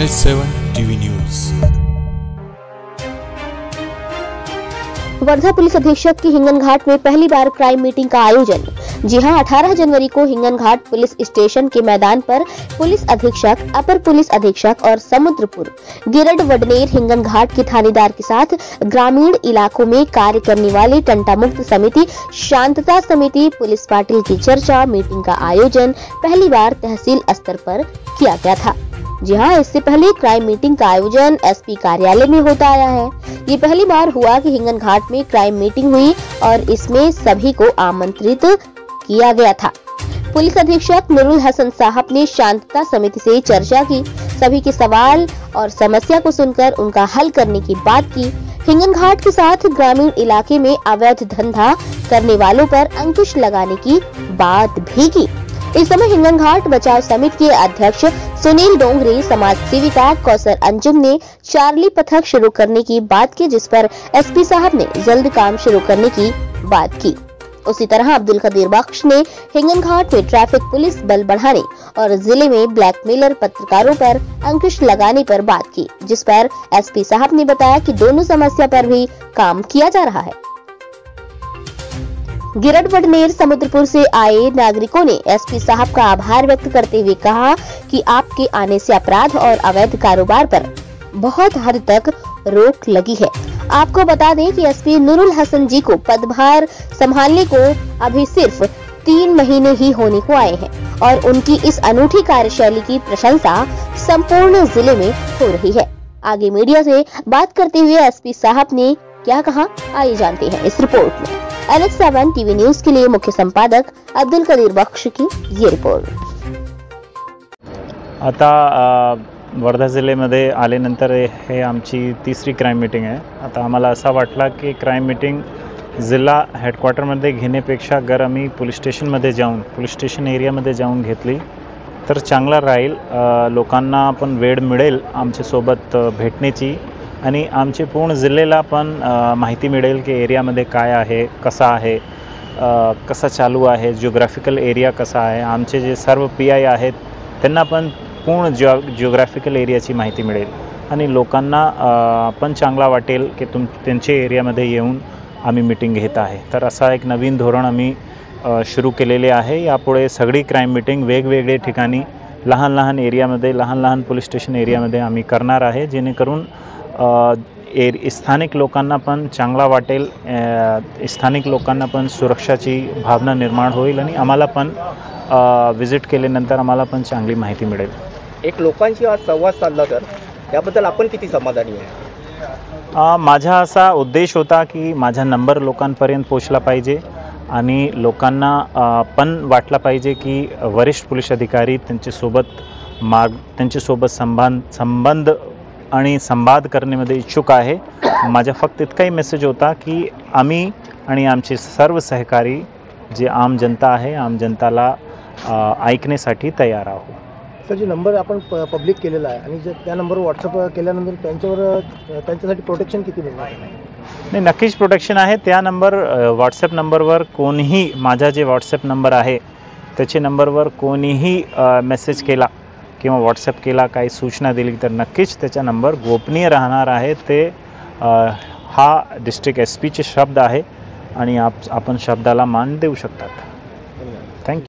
NH7 TV news. Wardha police अधीक्षक की हिंगन घाट में पहली बार क्राइम मीटिंग का आयोजन। जी हां, 18 जनवरी को हिंगन घाट पुलिस स्टेशन के मैदान पर पुलिस अधीक्षक, अपर पुलिस अधीक्षक और समुद्रपुर, गिरड, वडनेर, हिंगन घाट के थानेदार के साथ ग्रामीण इलाकों में कार्य करने वाले टंटा मुक्त समिति, शांतता समिति, पुलिस पाटिल की चर्चा मीटिंग का आयोजन पहली बार तहसील स्तर पर किया गया था। जी हां, इससे पहले क्राइम मीटिंग का आयोजन एसपी कार्यालय में होता आया है। ये पहली बार हुआ कि हिंगन घाट में क्राइम मीटिंग हुई और इसमें सभी को आमंत्रित किया गया था। पुलिस अधीक्षक नुरुल हसन साहब ने शांतता समिति से चर्चा की, सभी के सवाल और समस्या को सुनकर उनका हल करने की बात की। हिंगन घाट के साथ ग्रामीण इलाके में अवैध धंधा करने वालों पर अंकुश लगाने की बात भी की। इस समय हिंगन घाट बचाव समिति के अध्यक्ष सुनील डोंगरे, समाज सेविका कौसर अंजुम ने चार्ली पथक शुरू करने की बात की, जिस पर एसपी साहब ने जल्द काम शुरू करने की बात की। उसी तरह अब्दुल कदीर बख्श ने हिंगन घाट में ट्रैफिक पुलिस बल बढ़ाने और जिले में ब्लैकमेलर पत्रकारों पर अंकुश लगाने पर बात की, जिस पर एसपी साहब ने बताया कि दोनों समस्या पर भी काम किया जा रहा है। गिरड, वडनेर, समुद्रपुर से आए नागरिकों ने एसपी साहब का आभार व्यक्त करते हुए कहा कि आपके आने से अपराध और अवैध कारोबार पर बहुत हद तक रोक लगी है। आपको बता दें कि एसपी नुरुल हसन जी को पदभार संभालने को अभी सिर्फ 3 महीने ही होने को आए हैं और उनकी इस अनूठी कार्यशैली की प्रशंसा संपूर्ण जिले में हो रही है। आगे मीडिया से बात करते हुए एसपी साहब ने क्या कहा, आइए जानते हैं इस रिपोर्ट में। NH7 टीवी न्यूज के लिए मुख्य संपादक अब्दुल कदीर बख्श की ये रिपोर्ट। आता वर्धा जिल्ह्यामध्ये आल्यानंतर हे आमची तिसरी क्राईम मीटिंग आहे। आता आम्हाला असा वाटला की क्राईम मीटिंग जिल्हा हेडक्वार्टरमध्ये घेण्यापेक्षा अगर आम्ही पोलीस स्टेशन एरियामध्ये जाऊन घेतली तर चांगला राहील। लोकांना पण वेळ मिळेल आमच्यासोबत भेटण्याची आणि आमचे पूर्ण जिल्ह्याला पण माहिती मिळेल की एरियामध्ये काय आहे, कसा आहे, कसा चालू आहे, जिओग्राफिकल एरिया कसा आहे। आमचे जे सर्व PI आहेत त्यांना पण पूर्ण जिओग्राफिकल एरियाची माहिती मिळेल आणि लोकांना पण चांगला वाटेल की त्यांच्या एरियामध्ये येऊन आम्ही मीटिंग घेत आहे। तर असा एक नवीन धोरण आम्ही सुरू केलेले आहे। यापुढे सगळी क्राईम मीटिंग वेगवेगळे ठिकाणी लहान एरियामध्ये, लहान पोलीस स्टेशन एरियामध्ये आम्ही करणार आहे, जेणेकरून स्थानिक लोकांना पण चांगला वाटेल, स्थानिक लोकांना पण सुरक्षाची भावना निर्माण होईल आणि आम्हाला पण विजिट केल्यानंतर आम्हाला पण चांगली माहिती मिळेल। एक लोकांशी आज संवाद साधला तर त्याबद्दल आपण किती समाधानी आहे? माझा असा उद्देश होता की माझा नंबर लोकांपर्यंत पोहोचला पाहिजे आणि लोकांना पण वाटला पाहिजे की वरिष्ठ पोलीस अधिकारी त्यांच्यासोबत संबंध आणि संवाद करण्यामध्ये इच्छुक आहे। माझा फक्त इतकाही मेसेज होता की आम्ही आणि आमचे सर्व सहकारी जे आम जनता आहे, आम जनताला ऐकण्यासाठी तयार आहोत। सर, जो नंबर आपण पब्लिक केलेला आहे आणि त्या नंबरवर व्हॉट्सअप केल्यानंतर त्यांच्यासाठी प्रोटेक्शन किती मिळणार? नाही, नक्कीच प्रोटेक्शन आहे। त्या व्हॉट्सअप नंबरवर कोणीही, माझा जे व्हॉट्सअप नंबर आहे त्याच्या नंबरवर कोणीही मेसेज केला किंवा व्हॉट्सअप केला, काही सूचना दिली तर नक्कीच त्याचा नंबर गोपनीय राहणार आहे। ते हा डिस्ट्रिक्ट SPचे शब्द आहे आणि आपण शब्दाला मान देऊ शकतात। थँक्यू।